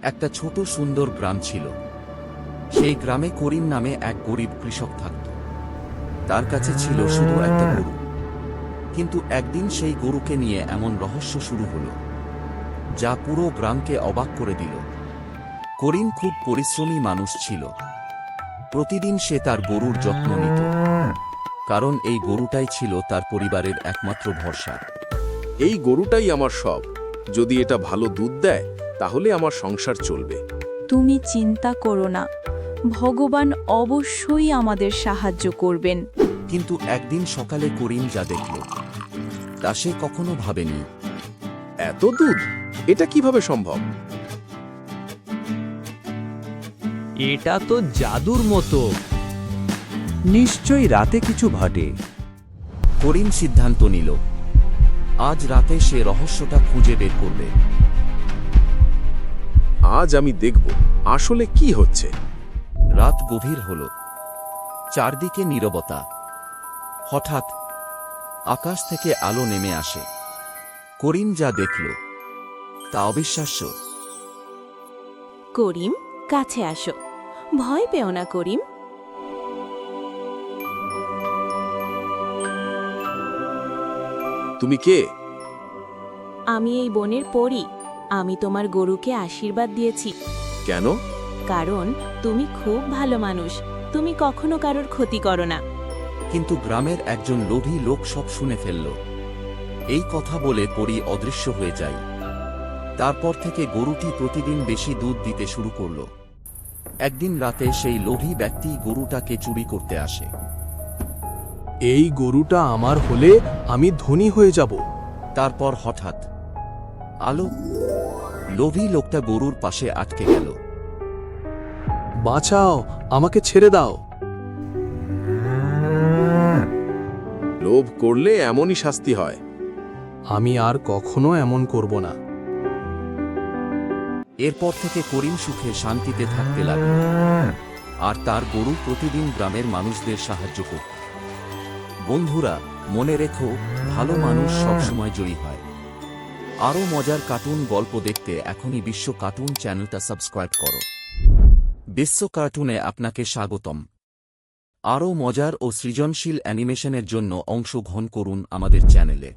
একটা ছোট সুন্দর গ্রাম ছিল। সেই গ্রামে করিম নামে এক গরিব কৃষক থাকত। তার কাছে ছিল শুধু একটা গরু। কিন্তু একদিন সেই গরুকে নিয়ে এমন রহস্য শুরু হলো, যা পুরো গ্রামকে অবাক করে দিল। করিম খুব পরিশ্রমী মানুষ ছিল। প্রতিদিন সে তার গরুর যত্ন নিত, কারণ এই গরুটাই ছিল তার পরিবারের একমাত্র ভরসা। এই গরুটাই আমার সব। যদি এটা ভালো দুধ দেয় তাহলে আমার সংসার চলবে। তুমি চিন্তা করো না, ভগবান অবশ্যই আমাদের সাহায্য করবেন। কিন্তু একদিন সকালে করিম যা দেখল, তা সে কখনো ভাবেনি। এত দুধ, এটা কিভাবে সম্ভব? এটা তো জাদুর মতো। নিশ্চয়ই রাতে কিছু ঘটে। করিম সিদ্ধান্ত নিল, আজ রাতে সে রহস্যটা খুঁজে বের করবে। আজ আমি দেখব আসলে কি হচ্ছে। রাত গভীর হল, চারদিকে নীরবতা। হঠাৎ আকাশ থেকে আলো নেমে আসে। করিম যা দেখল, তা অবিশ্বাস্য। করিম, কাছে আসো। ভয় পেও না করিম। তুমি কে? আমি এই বনের পরী। আমি তোমার গরুকে আশীর্বাদ দিয়েছি, কেন? কারণ তুমি খুব ভালো মানুষ। তুমি কখনো কারোর ক্ষতি করো না। কিন্তু গ্রামের একজন লোভী লোক সব শুনে ফেলল। এই কথা বলে পরী অদৃশ্য হয়ে যায়। তারপর থেকে গরুটি প্রতিদিন বেশি দুধ দিতে শুরু করল। একদিন রাতে সেই লোভী ব্যক্তি গরুটাকে চুরি করতে আসে। এই গরুটা আমার হলে আমি ধনী হয়ে যাব। তারপর হঠাৎ আলো। লোভী লোকটা গরুর পাশে আটকে গেল। বাঁচাও, আমাকে ছেড়ে দাও। লোভ করলে এমনই শাস্তি হয়। আমি আর কখনো এমন করব না। এরপর থেকে করিম সুখে শান্তিতে থাকতে লাগল, আর তার গরু প্রতিদিন গ্রামের মানুষদের সাহায্য করত। বন্ধুরা, মনে রেখো, ভালো মানুষ সবসময় জয়ী হয়। আরও মজার কার্টুন গল্প দেখতে এখনই বিশ্ব কার্টুন চ্যানেলটা সাবস্ক্রাইব করো। বিশ্ব কার্টুনে আপনাকে স্বাগতম। আরও মজার ও সৃজনশীল অ্যানিমেশনের জন্য অংশগ্রহণ করুন আমাদের চ্যানেলে।